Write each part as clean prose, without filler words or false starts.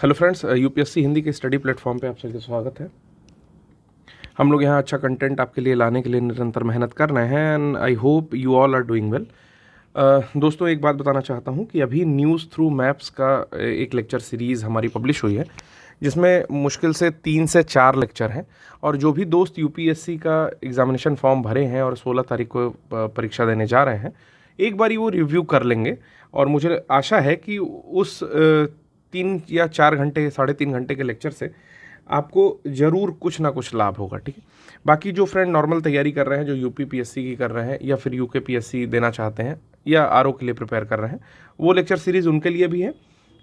Hello friends, UPSC Hindi के study platform पे आप सबका स्वागत है। हम लोग यहाँ अच्छा कंटेंट आपके लिए लाने के लिए निरंतर मेहनत कर रहे हैं and I hope you all are doing well. दोस्तों, एक बात बताना चाहता हूँ कि अभी न्यूज़ थ्रू मैप्स का एक लेक्चर सीरीज़ हमारी पब्लिश हुई है, जिसमें मुश्किल से 3 से 4 लेक्चर हैं। और जो भी दोस्त यूपीएससी का एग्ज़ामिनेशन फॉर्म भरे हैं और 16 तारीख को परीक्षा देने जा रहे हैं, एक बारी वो रिव्यू कर लेंगे। और मुझे आशा है कि उस 3 या 4 घंटे 3.5 घंटे के लेक्चर से आपको ज़रूर कुछ ना कुछ लाभ होगा। ठीक है। बाकी जो फ्रेंड नॉर्मल तैयारी कर रहे हैं, जो यूपी पीएससी की कर रहे हैं या फिर यूके पीएससी देना चाहते हैं या आरओ के लिए प्रिपेयर कर रहे हैं, वो लेक्चर सीरीज़ उनके लिए भी है।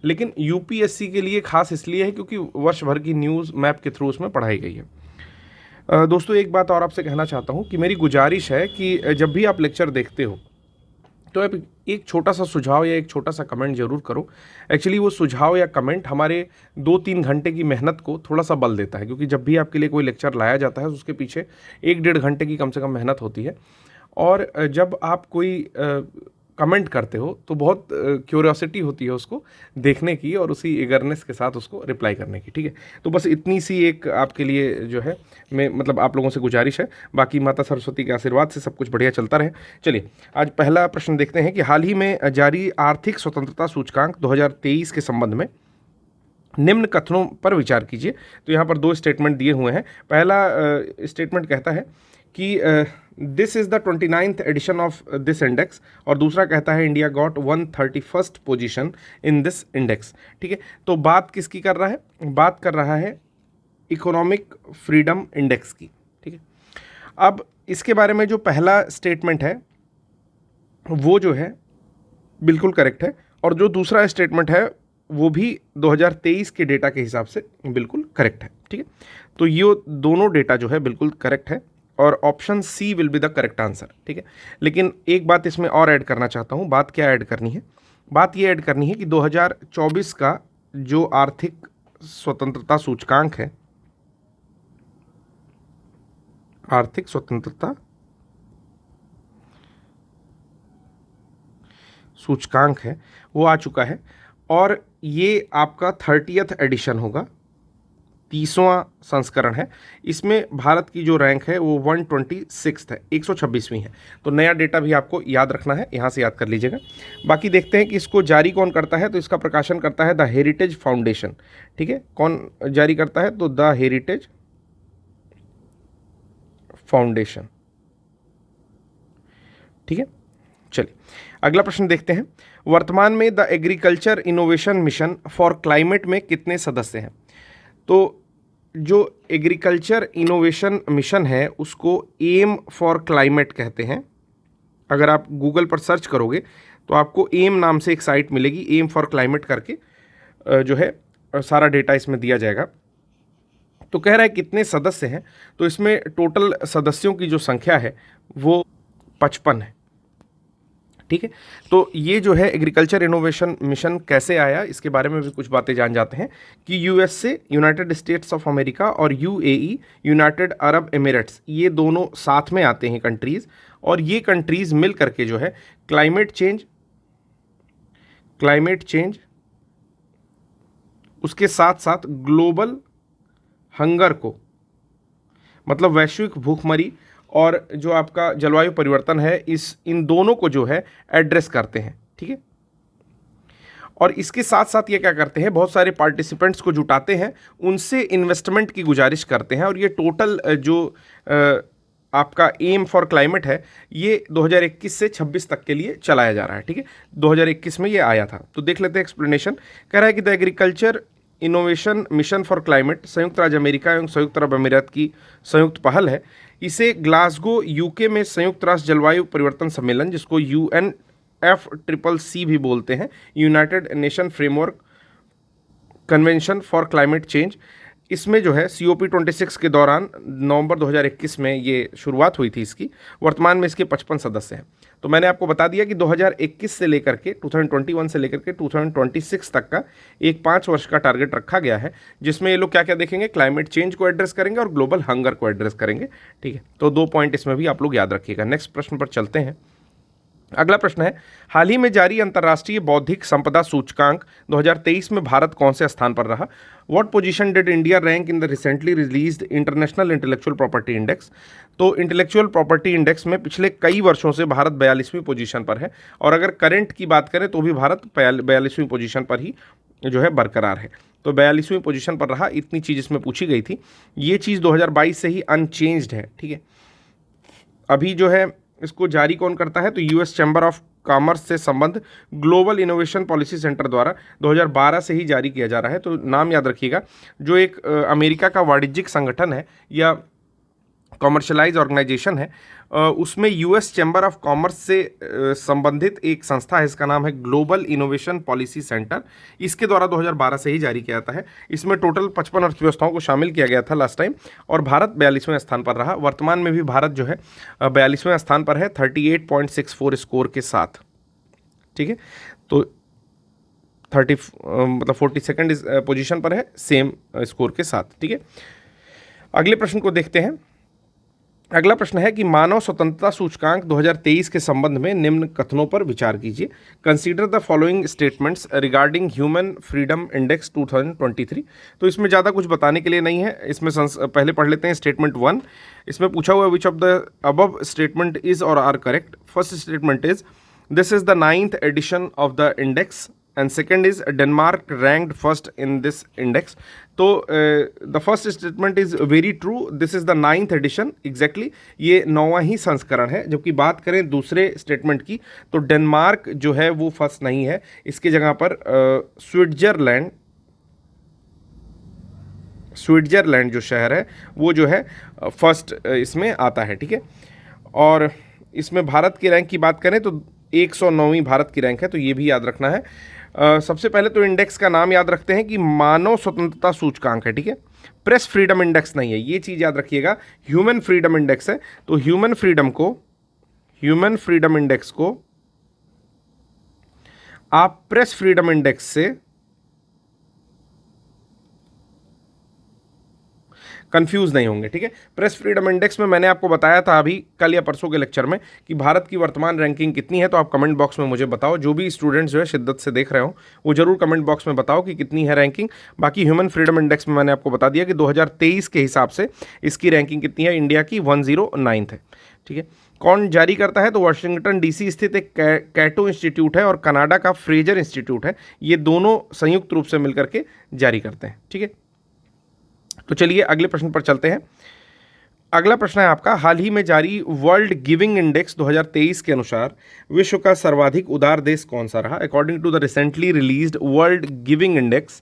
लेकिन यूपीएससी के लिए खास इसलिए है क्योंकि वर्ष भर की न्यूज़ मैप के थ्रू उसमें पढ़ाई गई है। दोस्तों, एक बात और आपसे कहना चाहता हूँ कि मेरी गुजारिश है कि जब भी आप लेक्चर देखते हो तो आप एक छोटा सा सुझाव या एक छोटा सा कमेंट जरूर करो। एक्चुअली वो सुझाव या कमेंट हमारे 2-3 घंटे की मेहनत को थोड़ा सा बल देता है, क्योंकि जब भी आपके लिए कोई लेक्चर लाया जाता है तो उसके पीछे 1-1.5 घंटे की कम से कम मेहनत होती है। और जब आप कोई कमेंट करते हो तो बहुत क्यूरियोसिटी होती है उसको देखने की और उसी एगरनेस के साथ उसको रिप्लाई करने की। ठीक है। तो बस इतनी सी एक आपके लिए जो है मैं मतलब आप लोगों से गुजारिश है। बाकी माता सरस्वती के आशीर्वाद से सब कुछ बढ़िया चलता रहे। चलिए, आज पहला प्रश्न देखते हैं कि हाल ही में जारी आर्थिक स्वतंत्रता सूचकांक 2023 के संबंध में निम्न कथनों पर विचार कीजिए। तो यहाँ पर 2 स्टेटमेंट दिए हुए हैं। पहला स्टेटमेंट कहता है कि this is the 29th edition of this index, और दूसरा कहता है India got 131st position in this index. ठीक है। तो बात किसकी कर रहा है? बात कर रहा है इकोनॉमिक फ्रीडम इंडेक्स की। ठीक है। अब इसके बारे में जो पहला स्टेटमेंट है वो जो है बिल्कुल करेक्ट है, और जो दूसरा स्टेटमेंट है वो भी 2023 के डेटा के हिसाब से बिल्कुल करेक्ट है। ठीक है। तो ये दोनों डेटा जो है बिल्कुल करेक्ट है और option C will be the correct answer. ठीक है। लेकिन एक बात इसमें और ऐड करना चाहता हूँ। बात क्या ऐड करनी है? बात ये ऐड करनी है कि 2024 का जो आर्थिक स्वतंत्रता सूचकांक है, आर्थिक स्वतंत्रता सूचकांक है, वो आ चुका है और ये आपका 30th एडिशन होगा, 30वां संस्करण है। इसमें भारत की जो रैंक है वो 126 है, 126वीं है। तो नया डेटा भी आपको याद रखना है, यहाँ से याद कर लीजिएगा। बाकी देखते हैं कि इसको जारी कौन करता है। तो इसका प्रकाशन करता है द हेरिटेज फाउंडेशन। ठीक है। कौन जारी करता है? तो द हेरिटेज फाउंडेशन। ठीक है। चलिए, अगला प्रश्न देखते हैं। वर्तमान में the agriculture innovation mission for climate में कितने सदस्य हैं? तो जो एग्रीकल्चर इनोवेशन मिशन है उसको एम फॉर क्लाइमेट कहते हैं। अगर आप गूगल पर सर्च करोगे तो आपको एम नाम से एक साइट मिलेगी, एम फॉर क्लाइमेट करके जो है सारा डेटा इसमें दिया जाएगा। तो कह रहा है कितने सदस्य हैं, तो इसमें टोटल सदस्यों की जो संख्या है वो 55 है। ठीक है। तो ये जो है एग्रीकल्चर इनोवेशन मिशन कैसे आया, इसके बारे में भी कुछ बातें जान जाते हैं कि यूएस से यूनाइटेड स्टेट्स ऑफ अमेरिका और यूएई यूनाइटेड अरब एमिरेट्स, ये दोनों साथ में आते हैं कंट्रीज़, और ये कंट्रीज़ मिल करके जो है क्लाइमेट चेंज उसके साथ साथ ग्लोबल हंगर को, मतलब वैश्विक भूखमरी और जो आपका जलवायु परिवर्तन है, इन दोनों को जो है एड्रेस करते हैं। ठीक है। और इसके साथ साथ ये क्या करते हैं, बहुत सारे पार्टिसिपेंट्स को जुटाते हैं, उनसे इन्वेस्टमेंट की गुजारिश करते हैं। और ये टोटल जो आपका एम फॉर क्लाइमेट है ये 2021 से 26 तक के लिए चलाया जा रहा है। ठीक है। 2021 में ये आया था। तो देख लेते हैं एक्सप्लेनेशन। कह रहा है कि the agriculture innovation mission for climate संयुक्त राज्य अमेरिका एवं संयुक्त अरब अमीरात की संयुक्त पहल है। इसे ग्लासगो यूके में संयुक्त राष्ट्र जलवायु परिवर्तन सम्मेलन, जिसको UNFCCC भी बोलते हैं, United nation framework convention for climate change, इसमें जो है COP26 के दौरान नवंबर 2021 में ये शुरुआत हुई थी इसकी। वर्तमान में इसके 55 सदस्य हैं। तो मैंने आपको बता दिया कि 2021 से लेकर के 2021 से लेकर के 2026 तक का एक 5 वर्ष का टारगेट रखा गया है, जिसमें ये लोग क्या क्या देखेंगे, क्लाइमेट चेंज को एड्रेस करेंगे और ग्लोबल हंगर को एड्रेस करेंगे। ठीक है। तो 2 पॉइंट इसमें भी आप लोग याद रखिएगा। नेक्स्ट प्रश्न पर चलते हैं। अगला प्रश्न है, हाल ही में जारी अंतर्राष्ट्रीय बौद्धिक संपदा सूचकांक 2023 में भारत कौन से स्थान पर रहा? What position did India rank in the recently released international intellectual property index? तो इंटेलेक्चुअल प्रॉपर्टी इंडेक्स में पिछले कई वर्षों से भारत 42वीं पोजीशन पर है, और अगर करंट की बात करें तो भी भारत 42वीं पोजीशन पर ही जो है बरकरार है। तो 42वीं पोजीशन पर रहा, इतनी चीज़ इसमें पूछी गई थी। ये चीज़ 2022 से ही अनचेंज्ड है, ठीक है। अभी जो है इसको जारी कौन करता है? तो यूएस चैम्बर ऑफ कॉमर्स से संबंध ग्लोबल इनोवेशन पॉलिसी सेंटर द्वारा 2012 से ही जारी किया जा रहा है। तो नाम याद रखिएगा, जो एक अमेरिका का वाणिज्यिक संगठन है या कॉमर्शलाइज ऑर्गेनाइजेशन है, उसमें यूएस चैम्बर ऑफ कॉमर्स से संबंधित एक संस्था है, इसका नाम है ग्लोबल इनोवेशन पॉलिसी सेंटर। इसके द्वारा 2012 से ही जारी किया जाता है। इसमें टोटल 55 अर्थव्यवस्थाओं को शामिल किया गया था लास्ट टाइम, और भारत 42वें स्थान पर रहा। वर्तमान में भी भारत जो है 42वें स्थान पर है 38.64 स्कोर के साथ, ठीक है। तो 42nd पोजीशन पर है सेम स्कोर के साथ, ठीक है। अगले प्रश्न को देखते हैं। अगला प्रश्न है कि मानव स्वतंत्रता सूचकांक 2023 के संबंध में निम्न कथनों पर विचार कीजिए। Consider the following statements regarding human freedom index 2023। तो इसमें ज़्यादा कुछ बताने के लिए नहीं है, इसमें पहले पढ़ लेते हैं स्टेटमेंट 1। इसमें पूछा हुआ which of the above statement is or are correct. First statement is this is the 9th edition of the index, and second is Denmark ranked first in this index. तो the first statement is very true, this is the 9th edition exactly, ये 9वां ही संस्करण है। जबकि बात करें दूसरे statement की तो डेनमार्क जो है वो फर्स्ट नहीं है, इसकी जगह पर स्विट्जरलैंड जो शहर है वो जो है फर्स्ट इसमें आता है, ठीक है। और इसमें भारत की रैंक की बात करें तो 109वीं भारत की रैंक है, तो ये भी याद रखना है। सबसे पहले तो इंडेक्स का नाम याद रखते हैं कि मानव स्वतंत्रता सूचकांक है, ठीक है। प्रेस फ्रीडम इंडेक्स नहीं है, ये चीज़ याद रखिएगा। ह्यूमन फ्रीडम इंडेक्स है, तो ह्यूमन फ्रीडम इंडेक्स को आप प्रेस फ्रीडम इंडेक्स से कंफ्यूज नहीं होंगे, ठीक है। प्रेस फ्रीडम इंडेक्स में मैंने आपको बताया था अभी कल या परसों के लेक्चर में कि भारत की वर्तमान रैंकिंग कितनी है। तो आप कमेंट बॉक्स में मुझे बताओ, जो भी स्टूडेंट्स जो है शिद्दत से देख रहे हो वो जरूर कमेंट बॉक्स में बताओ कि कितनी है रैंकिंग। बाकी ह्यूमन फ्रीडम इंडेक्स में मैंने आपको बता दिया कि 2023 के हिसाब से इसकी रैंकिंग कितनी है, इंडिया की 109th है, ठीक है। कौन जारी करता है? तो वाशिंगटन डीसी स्थित एक कैटो इंस्टीट्यूट है और कनाडा का फ्रेजर इंस्टीट्यूट है, ये दोनों संयुक्त रूप से मिलकर के जारी करते हैं, ठीक है। तो चलिए अगले प्रश्न पर चलते हैं। अगला प्रश्न है आपका, हाल ही में जारी वर्ल्ड गिविंग इंडेक्स 2023 के अनुसार विश्व का सर्वाधिक उदार देश कौन सा रहा? According to the recently released World Giving Index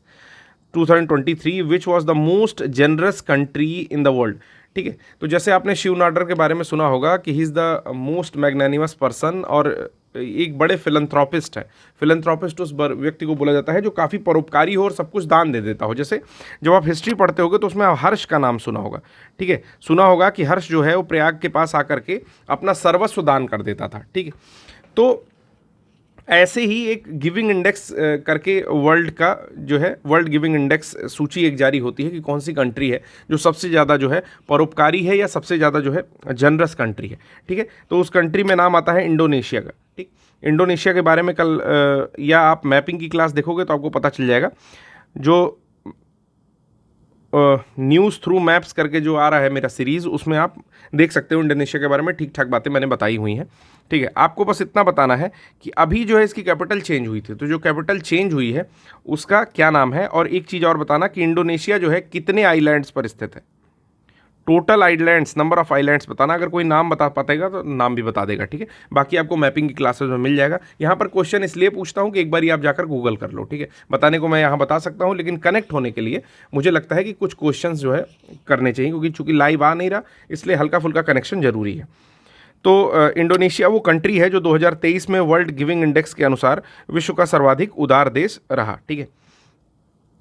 2023 which was the most generous country in the world, ठीक है। तो जैसे आपने शिव नाडर के बारे में सुना होगा कि he is the most magnanimous person, और एक बड़े फिलंथ्रोपिस्ट है। फिलंथ्रोपिस्ट उस व्यक्ति को बोला जाता है जो काफ़ी परोपकारी हो और सब कुछ दान दे देता हो। जैसे जब आप हिस्ट्री पढ़ते होगे तो उसमें आप हर्ष का नाम सुना होगा, ठीक है। सुना होगा कि हर्ष जो है वो प्रयाग के पास आकर के अपना सर्वस्व दान कर देता था, ठीक है। तो ऐसे ही एक गिविंग इंडेक्स करके वर्ल्ड का जो है वर्ल्ड गिविंग इंडेक्स सूची एक जारी होती है कि कौन सी कंट्री है जो सबसे ज़्यादा जो है परोपकारी है या सबसे ज़्यादा जो है जनरस कंट्री है, ठीक है। तो उस कंट्री में नाम आता है इंडोनेशिया का, ठीक। इंडोनेशिया के बारे में कल या आप मैपिंग की क्लास देखोगे तो आपको पता चल जाएगा। जो न्यूज़ थ्रू मैप्स करके जो आ रहा है मेरा सीरीज़, उसमें आप देख सकते हो इंडोनेशिया के बारे में ठीक ठाक बातें मैंने बताई हुई हैं, ठीक है। आपको बस इतना बताना है कि अभी जो है इसकी कैपिटल चेंज हुई थी, तो जो कैपिटल चेंज हुई है उसका क्या नाम है। और एक चीज़ और बताना कि इंडोनेशिया जो है कितने आइलैंड्स पर स्थित है, total islands, number of islands बताना। अगर कोई नाम बता पाएगा तो नाम भी बता देगा, ठीक है। बाकी आपको मैपिंग की क्लासेस में मिल जाएगा। यहाँ पर क्वेश्चन इसलिए पूछता हूँ कि एक बार आप जाकर गूगल कर लो, ठीक है। बताने को मैं यहाँ बता सकता हूँ, लेकिन कनेक्ट होने के लिए मुझे लगता है कि कुछ क्वेश्चंस जो है करने चाहिए, क्योंकि चूंकि लाइव आ नहीं रहा इसलिए हल्का फुल्का कनेक्शन जरूरी है। तो इंडोनेशिया वो कंट्री है जो 2023 में वर्ल्ड गिविंग इंडेक्स के अनुसार विश्व का सर्वाधिक उदार देश रहा, ठीक है।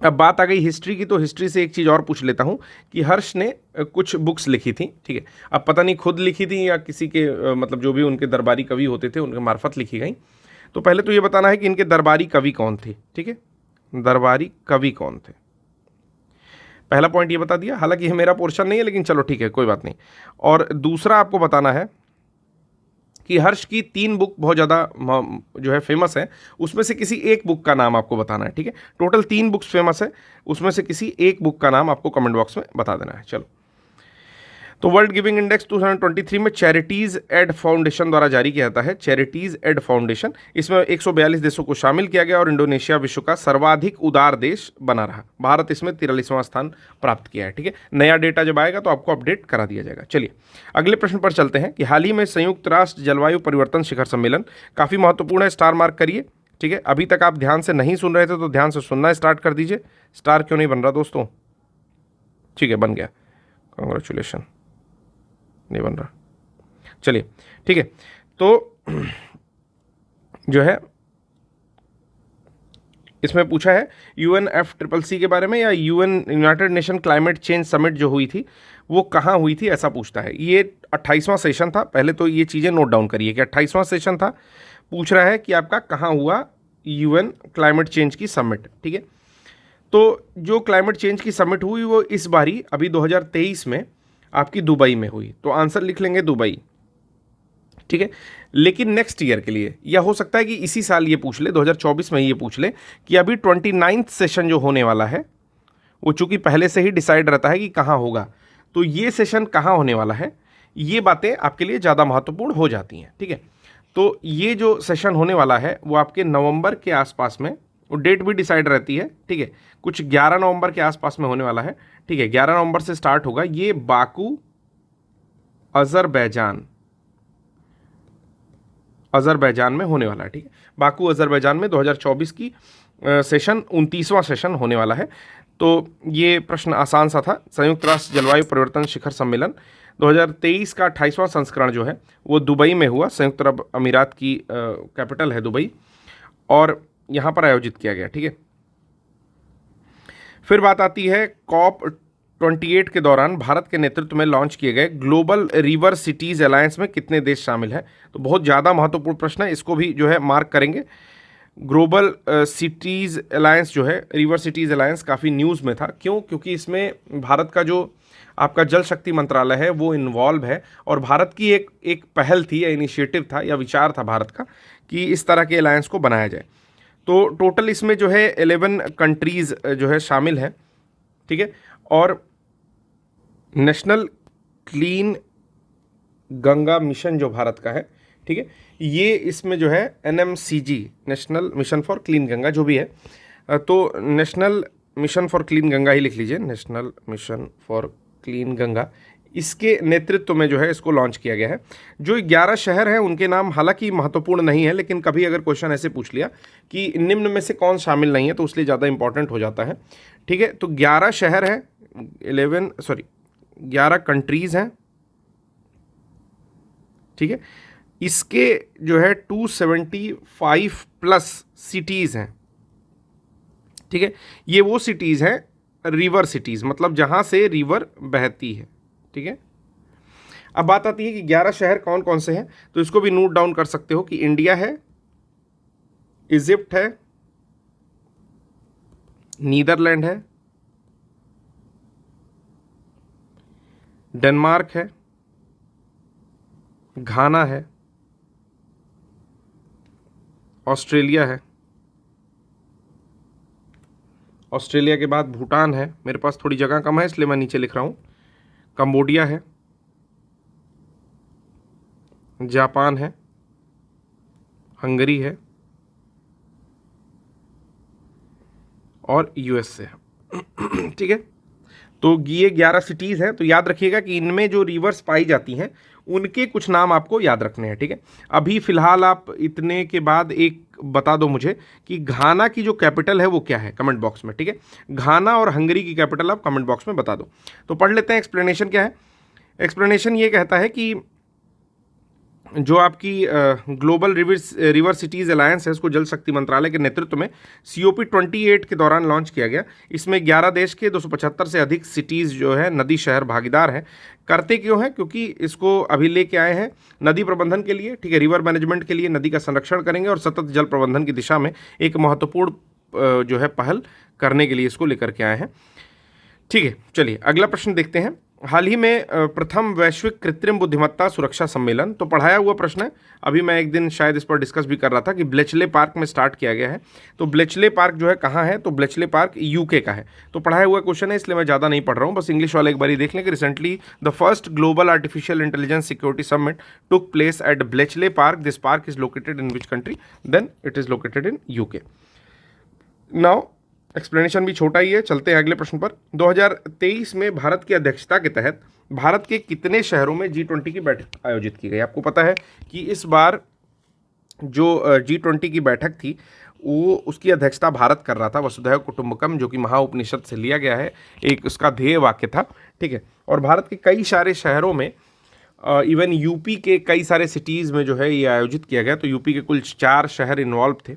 अब बात आ गई हिस्ट्री की, तो हिस्ट्री से एक चीज़ और पूछ लेता हूँ कि हर्ष ने कुछ बुक्स लिखी थी, ठीक है। अब पता नहीं खुद लिखी थी या किसी के मतलब जो भी उनके दरबारी कवि होते थे उनके मार्फत लिखी गई। तो पहले तो ये बताना है कि इनके दरबारी कवि कौन थे, ठीक है। दरबारी कवि कौन थे, पहला पॉइंट ये बता दिया। हालांकि ये मेरा पोर्शन नहीं है, लेकिन चलो ठीक है, कोई बात नहीं। और दूसरा आपको बताना है कि हर्ष की 3 बुक बहुत ज़्यादा जो है फेमस है, उसमें से किसी एक बुक का नाम आपको बताना है, ठीक है। टोटल 3 बुक्स फेमस है, उसमें से किसी एक बुक का नाम आपको कमेंट बॉक्स में बता देना है। चलो, तो वर्ल्ड गिविंग इंडेक्स 2023 में चैरिटीज एड फाउंडेशन द्वारा जारी किया जाता है, चैरिटीज एड फाउंडेशन। इसमें 142 देशों को शामिल किया गया और इंडोनेशिया विश्व का सर्वाधिक उदार देश बना रहा। भारत इसमें 43वां स्थान प्राप्त किया है, ठीक है। नया डेटा जब आएगा तो आपको अपडेट करा दिया जाएगा। चलिए अगले प्रश्न पर चलते हैं कि हाल ही में संयुक्त राष्ट्र जलवायु परिवर्तन शिखर सम्मेलन, काफ़ी महत्वपूर्ण है, स्टार मार्क करिए, ठीक है। अभी तक आप ध्यान से नहीं सुन रहे थे तो ध्यान से सुनना स्टार्ट कर दीजिए। स्टार क्यों नहीं बन रहा दोस्तों? ठीक है, बन गया, कॉन्ग्रेचुलेशन। नहीं बन रहा, चलिए ठीक है। तो जो है इसमें पूछा है UNFCCC के बारे में, या United nation climate change summit जो हुई थी वो कहाँ हुई थी, ऐसा पूछता है। ये 28वां सेशन था। पहले तो ये चीज़ें नोट डाउन करिए कि 28वां सेशन था। पूछ रहा है कि आपका कहाँ हुआ UN क्लाइमेट चेंज की समिट, ठीक है। तो जो क्लाइमेट चेंज की समिट हुई वो इस बारी अभी 2023 में आपकी दुबई में हुई, तो आंसर लिख लेंगे दुबई, ठीक है। लेकिन नेक्स्ट ईयर के लिए, या हो सकता है कि इसी साल ये पूछ ले, 2024 में ये पूछ ले कि अभी 29th सेशन जो होने वाला है वो चूंकि पहले से ही डिसाइड रहता है कि कहाँ होगा, तो ये सेशन कहाँ होने वाला है, ये बातें आपके लिए ज़्यादा महत्वपूर्ण हो जाती हैं, ठीक है। तो ये जो सेशन होने वाला है वो आपके नवंबर के आसपास में, वो डेट भी डिसाइड रहती है, ठीक है, कुछ 11 नवंबर के आसपास में होने वाला है, ठीक है। 11 नवंबर से स्टार्ट होगा। ये बाकू अजरबैजान में होने वाला है, ठीक है। बाकू अजरबैजान में 2024 की सेशन 29वां सेशन होने वाला है। तो ये प्रश्न आसान सा था। संयुक्त राष्ट्र जलवायु परिवर्तन शिखर सम्मेलन 2023 का 28वां संस्करण जो है वो दुबई में हुआ। संयुक्त अरब अमीरात की कैपिटल है दुबई, और यहाँ पर आयोजित किया गया, ठीक है। फिर बात आती है COP28 के दौरान भारत के नेतृत्व में लॉन्च किए गए ग्लोबल रिवर सिटीज अलायंस में कितने देश शामिल हैं। तो बहुत ज़्यादा महत्वपूर्ण प्रश्न है, इसको भी जो है मार्क करेंगे। ग्लोबल सिटीज़ अलायंस जो है, रिवर सिटीज़ अलायंस, काफ़ी न्यूज़ में था। क्यों? क्योंकि इसमें भारत का जो आपका जल शक्ति मंत्रालय है वो इन्वॉल्व है, और भारत की एक पहल थी या इनिशिएटिव था या विचार था भारत का कि इस तरह के अलायंस को बनाया जाए। तो टोटल इसमें जो है 11 कंट्रीज़ जो है शामिल है, ठीक है। और नेशनल क्लीन गंगा मिशन जो भारत का है, ठीक है, ये इसमें जो है NMCG, national mission for clean Ganga जो भी है, तो national mission for clean Ganga ही लिख लीजिए, national mission for clean Ganga, इसके नेतृत्व में जो है इसको लॉन्च किया गया है। जो 11 शहर हैं उनके नाम हालांकि महत्वपूर्ण नहीं है, लेकिन कभी अगर क्वेश्चन ऐसे पूछ लिया कि निम्न में से कौन शामिल नहीं है तो उसलिए ज़्यादा इंपॉर्टेंट हो जाता है, ठीक है। तो 11 शहर हैं, 11 कंट्रीज़ हैं, ठीक है। इसके जो है 275 प्लस सिटीज़ हैं, ठीक है। ये वो सिटीज़ हैं रिवर सिटीज़, मतलब जहाँ से रिवर बहती है, ठीक है। अब बात आती है कि 11 शहर कौन कौन से हैं, तो इसको भी नोट डाउन कर सकते हो कि इंडिया है, इजिप्ट है, नीदरलैंड है, डेनमार्क है, घाना है, ऑस्ट्रेलिया है, ऑस्ट्रेलिया के बाद भूटान है, मेरे पास थोड़ी जगह कम है इसलिए मैं नीचे लिख रहा हूँ, कंबोडिया है, जापान है, हंगरी है और USA है, ठीक है। तो ये 11 सिटीज़ हैं। तो याद रखिएगा कि इनमें जो रिवर्स पाई जाती हैं उनके कुछ नाम आपको याद रखने हैं, ठीक है। अभी फिलहाल आप इतने के बाद एक बता दो मुझे कि घाना की जो कैपिटल है वो क्या है, कमेंट बॉक्स में, ठीक है। घाना और हंगरी की कैपिटल आप कमेंट बॉक्स में बता दो। तो पढ़ लेते हैं एक्सप्लेनेशन क्या है। एक्सप्लेनेशन ये कहता है कि जो आपकी ग्लोबल रिवर सिटीज़ अलायंस है उसको जल शक्ति मंत्रालय के नेतृत्व में COP28 के दौरान लॉन्च किया गया। इसमें 11 देश के 275 से अधिक सिटीज़ जो है नदी शहर भागीदार हैं। करते क्यों हैं? क्योंकि इसको अभी लेके आए हैं नदी प्रबंधन के लिए, ठीक है, रिवर मैनेजमेंट के लिए, नदी का संरक्षण करेंगे और सतत जल प्रबंधन की दिशा में एक महत्वपूर्ण जो है पहल करने के लिए इसको लेकर के आए हैं, ठीक है। चलिए अगला प्रश्न देखते हैं। हाल ही में प्रथम वैश्विक कृत्रिम बुद्धिमत्ता सुरक्षा सम्मेलन, तो पढ़ाया हुआ प्रश्न है, अभी मैं एक दिन शायद इस पर डिस्कस भी कर रहा था कि ब्लेचले पार्क में स्टार्ट किया गया है। तो ब्लेचले पार्क जो है कहाँ है, तो ब्लेचले पार्क यूके का है। तो पढ़ाया हुआ क्वेश्चन है, इसलिए मैं ज़्यादा नहीं पढ़ रहा हूँ, बस इंग्लिश वाला एक बार देख लें कि recently the first global artificial intelligence security summit took place at Bletchley Park. This park is located in which country, then it is located in UK. Now explanation भी छोटा ही है, चलते हैं अगले प्रश्न पर। 2023 में भारत की अध्यक्षता के तहत भारत के कितने शहरों में G20 की बैठक आयोजित की गई? आपको पता है कि इस बार जो G20 की बैठक थी वो उसकी अध्यक्षता भारत कर रहा था, वसुधैव कुटुंबकम, जो कि महाउपनिषद से लिया गया है, एक उसका ध्येय वाक्य था, ठीक है। और भारत के कई सारे शहरों में, इवन यूपी के कई सारे सिटीज़ में जो है ये आयोजित किया गया। तो यूपी के कुल 4 शहर इन्वॉल्व थे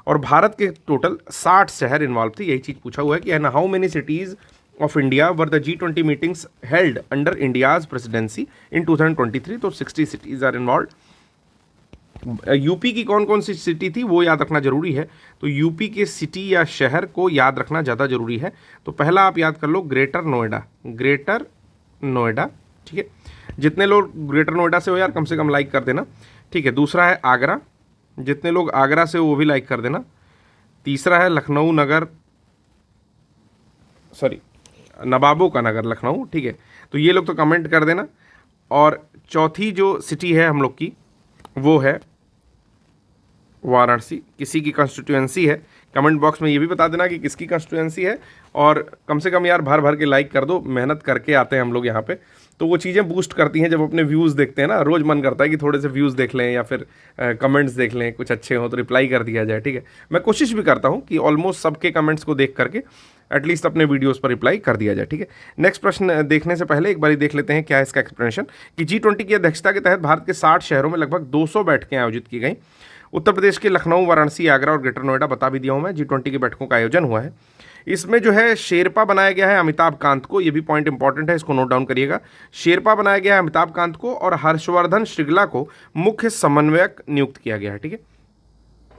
और भारत के टोटल 60 शहर इन्वॉल्व थे। यही चीज़ पूछा हुआ है कि and how many cities of India were the G20 meetings held under India's presidency in 2023। तो 60 सिटीज़ आर इन्वॉल्व। यूपी की कौन कौन सी सिटी थी वो याद रखना जरूरी है। तो यूपी के सिटी या शहर को याद रखना ज़्यादा जरूरी है। तो पहला आप याद कर लो ग्रेटर नोएडा, ग्रेटर नोएडा, ठीक है। जितने लोग ग्रेटर नोएडा से हो यार कम से कम लाइक कर देना, ठीक है। दूसरा है आगरा, जितने लोग आगरा से हो वो भी लाइक कर देना। तीसरा है लखनऊ नगर, सॉरी नवाबों का नगर लखनऊ, ठीक है। तो ये लोग तो कमेंट कर देना। और चौथी जो सिटी है हम लोग की वो है वाराणसी। किसी की कंस्टिट्यूएंसी है, कमेंट बॉक्स में ये भी बता देना कि किसकी कंस्टिट्यूएंसी है। और कम से कम यार भर भर के लाइक कर दो, मेहनत करके आते हैं हम लोग यहाँ पे, तो वो चीज़ें बूस्ट करती हैं। जब अपने व्यूज़ देखते हैं ना, रोज़ मन करता है कि थोड़े से व्यूज़ देख लें या फिर कमेंट्स देख लें, कुछ अच्छे हों तो रिप्लाई कर दिया जाए, ठीक है। मैं कोशिश भी करता हूँ कि ऑलमोस्ट सबके कमेंट्स को देख करके एटलीस्ट अपने वीडियोस पर रिप्लाई कर दिया जाए, ठीक है। नेक्स्ट प्रश्न देखने से पहले एक बार देख लेते हैं क्या है इसका एक्सप्लेनेशन कि G20 की अध्यक्षता के तहत भारत के 60 शहरों में लगभग 200 बैठकें आयोजित की गई। उत्तर प्रदेश के लखनऊ, वाराणसी, आगरा और ग्रेटर नोएडा बता भी दिया हूँ मैं, G20 की बैठकों का आयोजन हुआ है। इसमें जो है शेरपा बनाया गया है अमिताभ कांत को, ये भी पॉइंट इंपॉर्टेंट है, इसको नोट डाउन करिएगा। शेरपा बनाया गया है अमिताभ कांत को और हर्षवर्धन श्रृंगला को मुख्य समन्वयक नियुक्त किया गया है, ठीक है।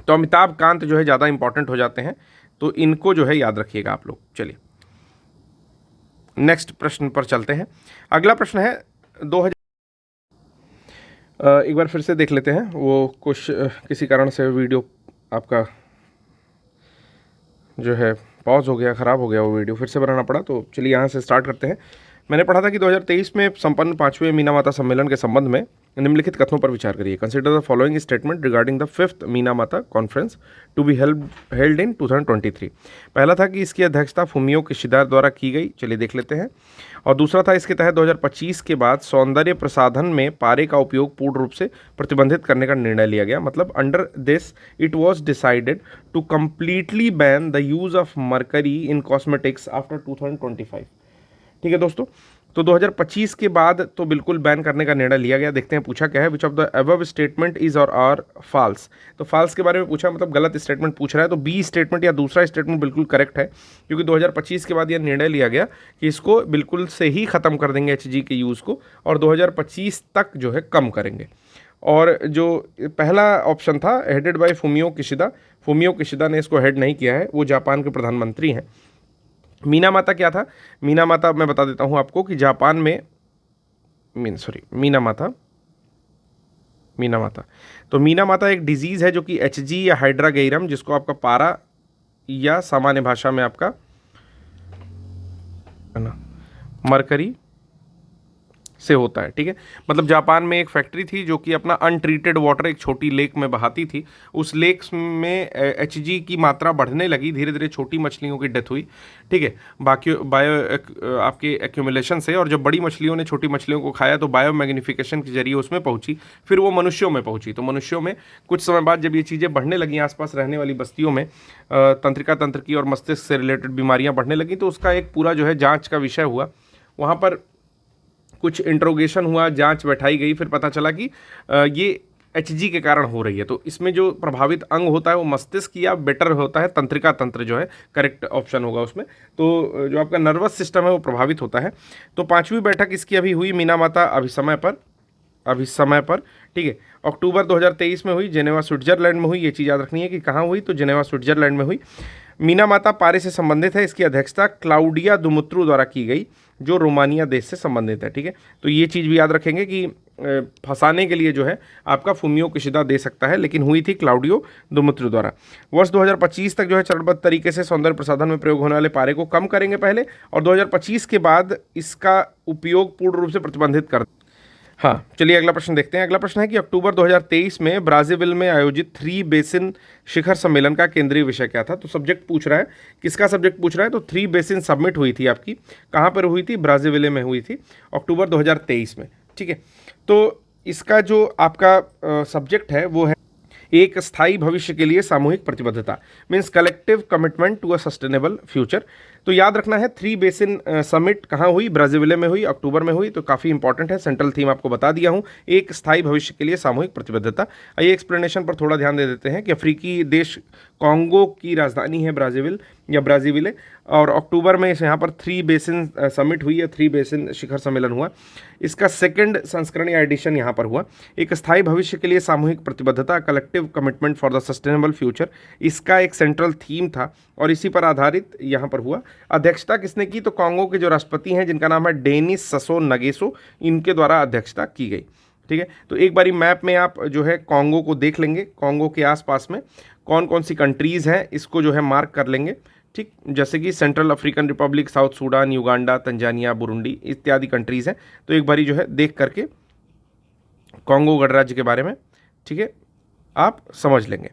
तो अमिताभ कांत जो है ज़्यादा इंपॉर्टेंट हो जाते हैं, तो इनको जो है याद रखिएगा आप लोग। चलिए नेक्स्ट प्रश्न पर चलते हैं। अगला प्रश्न है 2000, एक बार फिर से देख लेते हैं। वो कुछ किसी कारण से वीडियो आपका जो है पॉज हो गया, ख़राब हो गया, वो वीडियो फिर से बनाना पड़ा। तो चलिए यहाँ से स्टार्ट करते हैं। मैंने पढ़ा था कि 2023 में संपन्न 5वें मीना माता सम्मेलन के संबंध में निम्नलिखित कथनों पर विचार करिए। Consider the following statement regarding the 5th Minamata conference to be held in 2023। पहला था कि इसकी अध्यक्षता फुमियो किशिदा द्वारा की गई, चलिए देख लेते हैं। और दूसरा था इसके तहत 2025 के बाद सौंदर्य प्रसाधन में पारे का उपयोग पूर्ण रूप से प्रतिबंधित करने का निर्णय लिया गया। मतलब under this it was decided to completely ban the use of mercury in cosmetics after 2025, ठीक है दोस्तों। तो 2025 के बाद तो बिल्कुल बैन करने का निर्णय लिया गया। देखते हैं पूछा क्या है। विच of the above statement is or are false. तो फॉल्स के बारे में पूछा, मतलब गलत स्टेटमेंट पूछ रहा है। तो बी स्टेटमेंट या दूसरा स्टेटमेंट बिल्कुल करेक्ट है, क्योंकि 2025 के बाद यह निर्णय लिया गया कि इसको बिल्कुल से ही ख़त्म कर देंगे HG के यूज़ को, और 2025 तक जो है कम करेंगे। और जो पहला ऑप्शन था headed by Fumio Kishida, Fumio Kishida ने इसको हेड नहीं किया है, वो जापान के प्रधानमंत्री हैं। मीना माता क्या था? मीना माता मैं बता देता हूँ आपको कि जापान में मीना माता तो मीना माता एक डिजीज़ है जो कि HG या हाइड्रागेरम, जिसको आपका पारा या सामान्य भाषा में आपका है ना मरकरी से होता है, ठीक है। मतलब जापान में एक फैक्ट्री थी जो कि अपना अनट्रीटेड वाटर एक छोटी लेक में बहाती थी। उस लेक में HG की मात्रा बढ़ने लगी, धीरे धीरे छोटी मछलियों की डेथ हुई, ठीक है, बाकी आपके एक्यूमुलेशन से। और जब बड़ी मछलियों ने छोटी मछलियों को खाया तो बायो मैग्निफिकेशन के जरिए उसमें पहुंची, फिर वो मनुष्यों में पहुंची। तो मनुष्यों में कुछ समय बाद जब ये चीज़ें बढ़ने लगी, आसपास रहने वाली बस्तियों में तंत्रिका तंत्र की और मस्तिष्क से रिलेटेड बीमारियाँ बढ़ने लगी, तो उसका एक पूरा जो है जाँच का विषय हुआ। वहाँ पर कुछ इंट्रोगेशन हुआ, जांच बैठाई गई, फिर पता चला कि ये HG के कारण हो रही है। तो इसमें जो प्रभावित अंग होता है वो मस्तिष्क या बेटर होता है तंत्रिका तंत्र, जो है करेक्ट ऑप्शन होगा उसमें। तो जो आपका नर्वस सिस्टम है वो प्रभावित होता है। तो 5वीं बैठक इसकी अभी हुई मीना माता अभी समय पर, ठीक है, अक्टूबर 2023 में हुई, जेनेवा स्विट्जरलैंड में हुई। ये चीज़ याद रखनी है कि कहाँ हुई, तो जेनेवा स्विट्जरलैंड में हुई। मीना माता पारे से संबंधित है, इसकी अध्यक्षता क्लाउडिया दुमुत्रु द्वारा की गई, जो रोमानिया देश से संबंधित है। ठीक है, तो ये चीज़ भी याद रखेंगे कि फंसाने के लिए जो है आपका फुमियो किशिदा दे सकता है, लेकिन हुई थी क्लाउडियो दुमुत्रु द्वारा। वर्ष 2025 तक जो है चरणबद्ध तरीके से सौंदर्य प्रसाधन में प्रयोग होने वाले पारे को कम करेंगे पहले, और 2025 के बाद इसका उपयोग पूर्ण रूप से प्रतिबंधित कर। हाँ, चलिए अगला प्रश्न देखते हैं। अगला प्रश्न है कि अक्टूबर 2023 में ब्राज़ील में आयोजित 3 बेसिन शिखर सम्मेलन का केंद्रीय विषय क्या था? तो सब्जेक्ट पूछ रहा है, किसका सब्जेक्ट पूछ रहा है? तो 3 बेसिन समिट हुई थी आपकी, कहाँ पर हुई थी? ब्राज़ील में हुई थी अक्टूबर 2023 में। ठीक है, तो इसका जो आपका सब्जेक्ट है वो है एक स्थायी भविष्य के लिए सामूहिक प्रतिबद्धता, means collective commitment to a sustainable future. तो याद रखना है 3 बेसिन समिट कहाँ हुई? ब्राज़ील में हुई, अक्टूबर में हुई, तो काफ़ी इंपॉर्टेंट है। सेंट्रल थीम आपको बता दिया हूँ, एक स्थायी भविष्य के लिए सामूहिक प्रतिबद्धता। आइए एक्सप्लेनेशन पर थोड़ा ध्यान दे देते हैं कि अफ्रीकी देश कॉन्गो की राजधानी है ब्राज़ील या ब्राज़ीले, और अक्टूबर में यहाँ पर 3 बेसिन समिट हुई है, 3 बेसिन शिखर सम्मेलन हुआ। इसका सेकंड संस्करण या एडिशन यहाँ पर हुआ, एक स्थायी भविष्य के लिए सामूहिक प्रतिबद्धता, collective commitment for the sustainable future, इसका एक सेंट्रल थीम था और इसी पर आधारित यहाँ पर हुआ। अध्यक्षता किसने की? तो कॉन्गो के जो राष्ट्रपति हैं जिनका नाम है डेनिस ससो नगेसो, इनके द्वारा अध्यक्षता की गई। ठीक है, तो एक बारी मैप में आप जो है कॉन्गो को देख लेंगे, कॉन्गो के आसपास में कौन कौन सी कंट्रीज़ हैं इसको जो है मार्क कर लेंगे। ठीक, जैसे कि central African Republic, south Sudan, Uganda, Tanzania, Burundi इत्यादि कंट्रीज़ हैं। तो एक बारी जो है देख करके कॉन्गो गणराज्य के बारे में, ठीक है, आप समझ लेंगे।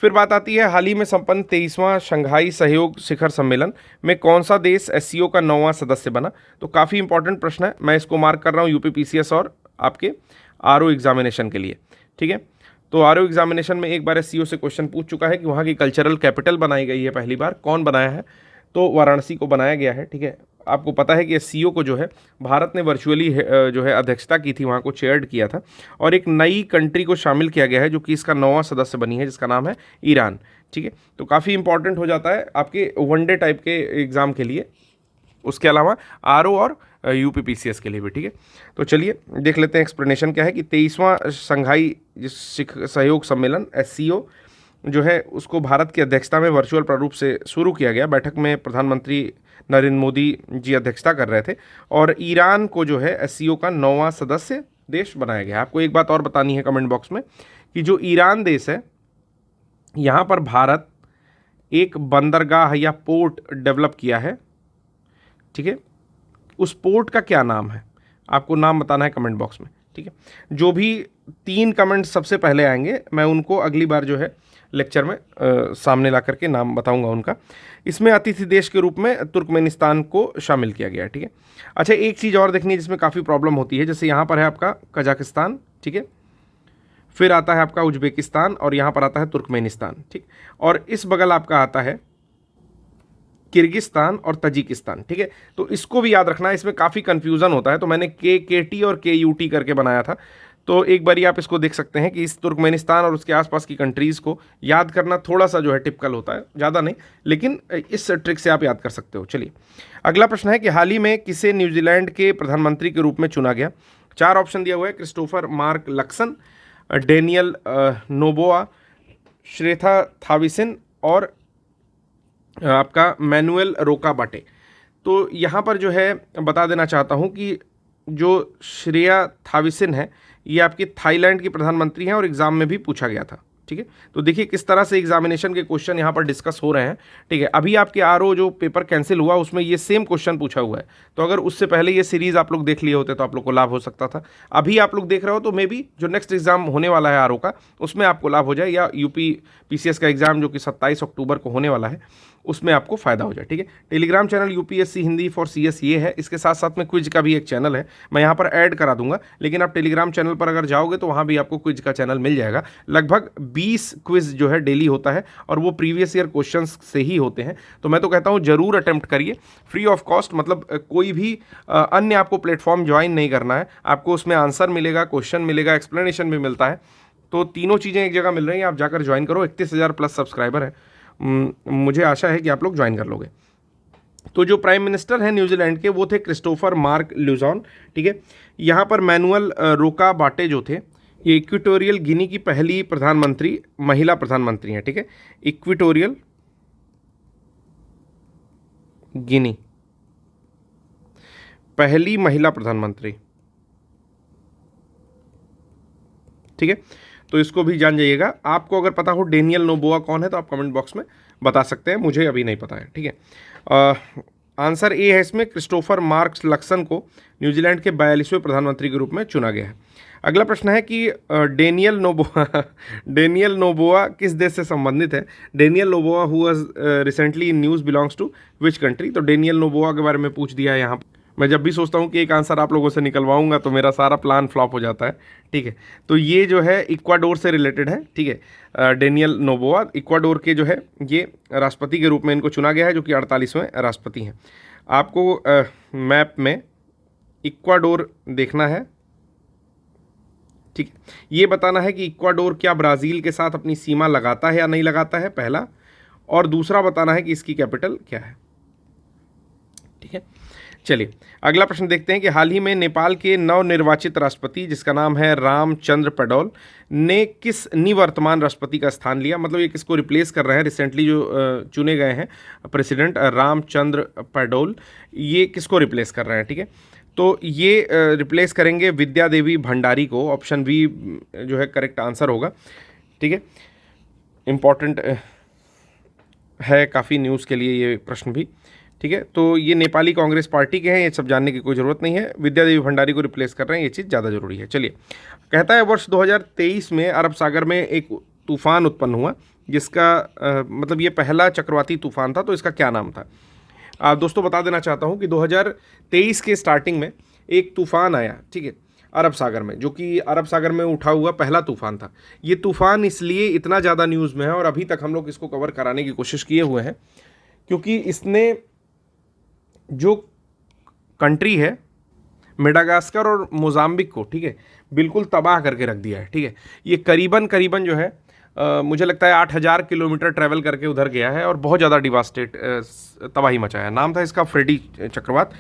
फिर बात आती है हाल ही में संपन्न 23वां शंघाई सहयोग शिखर सम्मेलन में कौन सा देश एससीओ का 9वां सदस्य बना? तो काफ़ी इंपॉर्टेंट प्रश्न है, मैं इसको मार्क कर रहा हूँ यूपी पीसीएस और आपके आरओ एग्जामिनेशन के लिए। ठीक है, तो आरओ एग्जामिनेशन में एक बार एससीओ से क्वेश्चन पूछ चुका है कि वहाँ की कल्चरल कैपिटल बनाई गई है पहली बार, कौन बनाया है? तो वाराणसी को बनाया गया है। ठीक है, आपको पता है कि एससीओ को जो है भारत ने वर्चुअली जो है अध्यक्षता की थी, वहाँ को चेयर्ड किया था, और एक नई कंट्री को शामिल किया गया है जो कि इसका 9वां सदस्य बनी है, जिसका नाम है ईरान। ठीक है, तो काफ़ी इंपॉर्टेंट हो जाता है आपके वनडे टाइप के एग्ज़ाम के लिए, उसके अलावा आरओ और यूपी पीसीएस के लिए भी। ठीक है, तो चलिए देख लेते हैं एक्सप्लेनेशन क्या है कि 23वां शंघाई सहयोग सम्मेलन एससीओ जो है उसको भारत की अध्यक्षता में वर्चुअल प्रारूप से शुरू किया गया। बैठक में प्रधानमंत्री नरेंद्र मोदी जी अध्यक्षता कर रहे थे और ईरान को जो है एससीओ का 9वां सदस्य देश बनाया गया। आपको एक बात और बतानी है कमेंट बॉक्स में कि जो ईरान देश है, यहाँ पर भारत एक बंदरगाह या पोर्ट डेवलप किया है। ठीक है, उस पोर्ट का क्या नाम है? आपको नाम बताना है कमेंट बॉक्स में। ठीक है, जो भी 3 कमेंट सबसे पहले आएंगे मैं उनको अगली बार जो है लेक्चर में सामने ला करके नाम बताऊंगा उनका। इसमें अतिथि देश के रूप में तुर्कमेनिस्तान को शामिल किया गया है। ठीक है, अच्छा एक चीज़ और देखनी है जिसमें काफ़ी प्रॉब्लम होती है, जैसे यहाँ पर है आपका कजाकिस्तान, ठीक है, फिर आता है आपका उज्बेकिस्तान और यहाँ पर आता है तुर्कमेनिस्तान। ठीक, और इस बगल आपका आता है किर्गिस्तान और तजिकिस्तान। ठीक है, तो इसको भी याद रखना है, इसमें काफ़ी कन्फ्यूज़न होता है, तो मैंने KKT और KUT करके बनाया था। तो एक बारी आप इसको देख सकते हैं कि इस तुर्कमेनिस्तान और उसके आसपास की कंट्रीज़ को याद करना थोड़ा सा जो है टिपिकल होता है, ज़्यादा नहीं, लेकिन इस ट्रिक से आप याद कर सकते हो। चलिए अगला प्रश्न है कि हाल ही में किसे न्यूजीलैंड के प्रधानमंत्री के रूप में चुना गया? 4 ऑप्शन दिया हुआ है, Christopher Mark Luxon, Daniel Noboa, Srettha Thavisin और आपका मैनुअल रोका बाटे। तो यहाँ पर जो है बता देना चाहता हूँ कि जो श्रेया थाविसन है ये आपके थाईलैंड की प्रधानमंत्री हैं और एग्ज़ाम में भी पूछा गया था। ठीक है, तो देखिए किस तरह से एग्जामिनेशन के क्वेश्चन यहाँ पर डिस्कस हो रहे हैं। ठीक है, अभी आपके आरओ जो पेपर कैंसिल हुआ उसमें ये सेम क्वेश्चन पूछा हुआ है, तो अगर उससे पहले ये सीरीज़ आप लोग देख लिए होते तो आप लोग को लाभ हो सकता था। अभी आप लोग देख रहे हो तो मे बी जो नेक्स्ट एग्जाम होने वाला है आरओ का उसमें आपको लाभ हो जाए, या यूपी पीसीएस का एग्जाम जो कि 27 अक्टूबर को होने वाला है उसमें आपको फायदा हो जाए। ठीक है, Telegram channel UPSC Hindi for CS ये है, इसके साथ साथ में क्विज का भी एक चैनल है, मैं यहाँ पर ऐड करा दूंगा, लेकिन आप टेलीग्राम चैनल पर अगर जाओगे तो वहाँ भी आपको क्विज का चैनल मिल जाएगा। लगभग 20 क्विज जो है डेली होता है और वो प्रीवियस ईयर क्वेश्चन से ही होते हैं। तो मैं तो कहता हूँ जरूर अटेम्प्ट करिए, फ्री ऑफ कॉस्ट, मतलब कोई भी अन्य आपको प्लेटफॉर्म ज्वाइन नहीं करना है, आपको उसमें आंसर मिलेगा, क्वेश्चन मिलेगा, एक्सप्लेनेशन भी मिलता है, तो तीनों चीज़ें एक जगह मिल रही हैं। आप जाकर ज्वाइन करो, 31,000 प्लस सब्सक्राइबर है, मुझे आशा है कि आप लोग ज्वाइन कर लोगे। तो जो प्राइम मिनिस्टर हैं न्यूजीलैंड के वो थे क्रिस्टोफर मार्क लुजॉन। ठीक है, यहाँ पर मैनुअल रोका बाटे जो थे ये इक्वेटोरियल गिनी की पहली प्रधानमंत्री, महिला प्रधानमंत्री हैं। ठीक है, इक्वेटोरियल गिनी, पहली महिला प्रधानमंत्री। ठीक है, तो इसको भी जान जाइएगा। आपको अगर पता हो डेनियल नोबोआ कौन है तो आप कमेंट बॉक्स में बता सकते हैं, मुझे अभी नहीं पता है। ठीक है, आंसर ए है इसमें, क्रिस्टोफर मार्क्स लक्सन को न्यूजीलैंड के 42वें प्रधानमंत्री के रूप में चुना गया है। अगला प्रश्न है कि डेनियल नोबोआ किस देश से संबंधित है। Daniel Noboa who was recently in news belongs to which country. तो डेनियल नोबोआ के बारे में पूछ दिया है यहाँ पर। मैं जब भी सोचता हूँ कि एक आंसर आप लोगों से निकलवाऊंगा तो मेरा सारा प्लान फ्लॉप हो जाता है। ठीक है, तो ये जो है इक्वाडोर से रिलेटेड है। ठीक है, डेनियल नोबोआ इक्वाडोर के जो है ये राष्ट्रपति के रूप में इनको चुना गया है, जो कि 48वें राष्ट्रपति हैं। आपको मैप में इक्वाडोर देखना है। ठीक है, ये बताना है कि इक्वाडोर क्या ब्राज़ील के साथ अपनी सीमा लगाता है या नहीं लगाता है, पहला, और दूसरा बताना है कि इसकी कैपिटल क्या है। ठीक है, चलिए अगला प्रश्न देखते हैं कि हाल ही में नेपाल के नवनिर्वाचित राष्ट्रपति, जिसका नाम है रामचंद्र पडौल, ने किस निवर्तमान राष्ट्रपति का स्थान लिया। मतलब ये किसको रिप्लेस कर रहे हैं, रिसेंटली जो चुने गए हैं प्रेसिडेंट रामचंद्र पडौल, ये किसको रिप्लेस कर रहे हैं। ठीक है, तो ये रिप्लेस करेंगे विद्या देवी भंडारी को। ऑप्शन बी जो है करेक्ट आंसर होगा। ठीक है, इम्पॉर्टेंट है काफ़ी न्यूज़ के लिए ये प्रश्न भी। ठीक है, तो ये नेपाली कांग्रेस पार्टी के हैं, ये सब जानने की कोई ज़रूरत नहीं है। विद्या देवी भंडारी को रिप्लेस कर रहे हैं, ये चीज़ ज़्यादा जरूरी है। चलिए, कहता है वर्ष 2023 में अरब सागर में एक तूफान उत्पन्न हुआ, जिसका मतलब ये पहला चक्रवाती तूफान था, तो इसका क्या नाम था। दोस्तों बता देना चाहता हूँ कि 2023 के स्टार्टिंग में एक तूफान आया, ठीक है, अरब सागर में, जो कि अरब सागर में उठा हुआ पहला तूफान था। ये तूफान इसलिए इतना ज़्यादा न्यूज़ में है और अभी तक हम लोग इसको कवर कराने की कोशिश किए हुए हैं, क्योंकि इसने जो कंट्री है मेडागास्कर और मोजाम्बिक को, ठीक है, बिल्कुल तबाह करके रख दिया है। ठीक है, ये करीबन जो है मुझे लगता है 8000 किलोमीटर ट्रैवल करके उधर गया है और बहुत ज़्यादा डिवास्टेट तबाही मचाया। नाम था इसका फ्रेडी चक्रवात।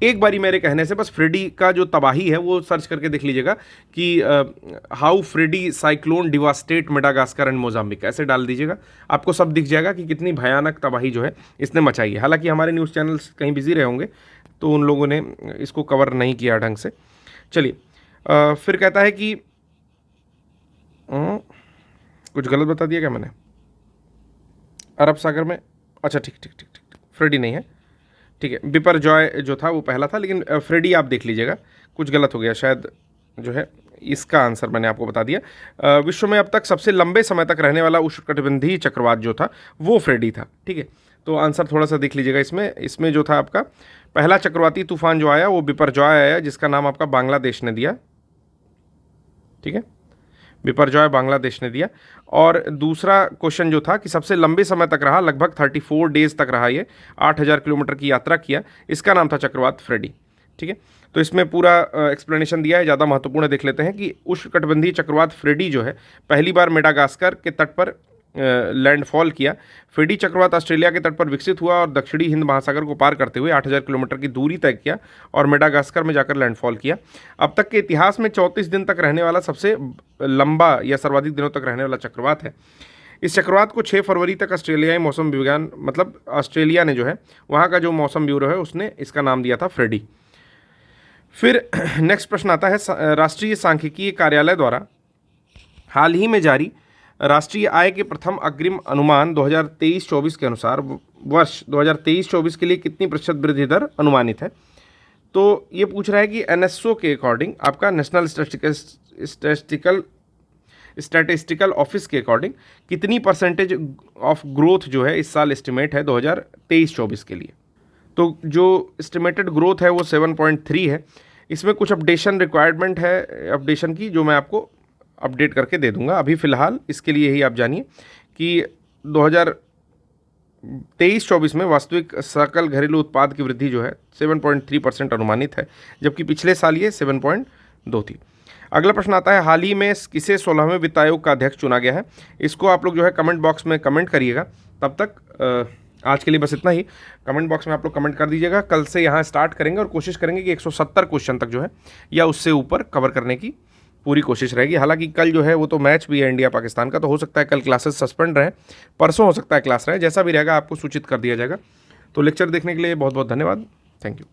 एक बारी मेरे कहने से बस फ्रेडी का जो तबाही है वो सर्च करके देख लीजिएगा कि how Freddy cyclone devastate Madagascar and Mozambique, ऐसे डाल दीजिएगा, आपको सब दिख जाएगा कि कितनी भयानक तबाही जो है इसने मचाई है। हालांकि हमारे न्यूज़ चैनल्स कहीं बिजी रहे होंगे तो उन लोगों ने इसको कवर नहीं किया ढंग से। चलिए, फिर कहता है कि कुछ गलत बता दिया क्या मैंने, अरब सागर में, अच्छा ठीक, फ्रेडी नहीं है। ठीक है, बिपरजॉय जो था वो पहला था, लेकिन फ्रेडी आप देख लीजिएगा, कुछ गलत हो गया शायद, जो है इसका आंसर मैंने आपको बता दिया। विश्व में अब तक सबसे लंबे समय तक रहने वाला उष्णकटिबंधीय चक्रवात जो था वो फ्रेडी था। ठीक है, तो आंसर थोड़ा सा देख लीजिएगा। इसमें जो था आपका पहला चक्रवाती तूफान जो आया वो बिपरजॉय आया, जिसका नाम आपका बांग्लादेश ने दिया। ठीक है, बिपरजॉय बांग्लादेश ने दिया। और दूसरा क्वेश्चन जो था कि सबसे लंबे समय तक रहा, लगभग 34 डेज तक रहा, ये 8000 किलोमीटर की यात्रा किया, इसका नाम था चक्रवात फ्रेडी। ठीक है, तो इसमें पूरा एक्सप्लेनेशन दिया है, ज़्यादा महत्वपूर्ण देख लेते हैं कि उष्णकटिबंधीय चक्रवात फ्रेडी जो है पहली बार मेडागास्कर के तट पर लैंडफॉल किया। फ्रेडी चक्रवात ऑस्ट्रेलिया के तट पर विकसित हुआ और दक्षिणी हिंद महासागर को पार करते हुए 8000 किलोमीटर की दूरी तय किया और मेडागास्कर में जाकर लैंडफॉल किया। अब तक के इतिहास में 34 दिन तक रहने वाला सबसे लंबा या सर्वाधिक दिनों तक रहने वाला चक्रवात है। इस चक्रवात को 6 फरवरी तक ऑस्ट्रेलियाई मौसम विज्ञान, मतलब ऑस्ट्रेलिया ने जो है वहाँ का जो मौसम ब्यूरो है उसने इसका नाम दिया था फ्रेडी। फिर नेक्स्ट प्रश्न आता है, राष्ट्रीय सांख्यिकीय कार्यालय द्वारा हाल ही में जारी राष्ट्रीय आय के प्रथम अग्रिम अनुमान 2023-24 के अनुसार वर्ष 2023-24 के लिए कितनी प्रतिशत वृद्धि दर अनुमानित है। तो ये पूछ रहा है कि एनएसओ के अकॉर्डिंग, आपका नेशनल स्टैटिस्टिकल ऑफिस के अकॉर्डिंग कितनी परसेंटेज ऑफ ग्रोथ जो है इस साल एस्टिमेट है 2023-24 के लिए। तो जो एस्टिमेटेड ग्रोथ है वो 7.3 है। इसमें कुछ अपडेशन रिक्वायरमेंट है अपडेशन की, जो मैं आपको अपडेट करके दे दूंगा। अभी फ़िलहाल इसके लिए ही आप जानिए कि 2023-24 में वास्तविक सकल घरेलू उत्पाद की वृद्धि जो है 7.3% अनुमानित है, जबकि पिछले साल ये 7.2 थी। अगला प्रश्न आता है, हाल ही में किसे 16वें वित्त आयोग का अध्यक्ष चुना गया है। इसको आप लोग जो है कमेंट बॉक्स में कमेंट करिएगा। तब तक आज के लिए बस इतना ही। कमेंट बॉक्स में आप लोग कमेंट कर दीजिएगा। कल से यहाँ स्टार्ट करेंगे और कोशिश करेंगे कि 170 क्वेश्चन तक जो है या उससे ऊपर कवर करने की पूरी कोशिश रहेगी। हालांकि कल जो है वो तो मैच भी है इंडिया पाकिस्तान का, तो हो सकता है कल क्लासेस सस्पेंड रहें, परसों हो सकता है क्लास रहे, जैसा भी रहेगा आपको सूचित कर दिया जाएगा। तो लेक्चर देखने के लिए बहुत बहुत धन्यवाद। Thank you.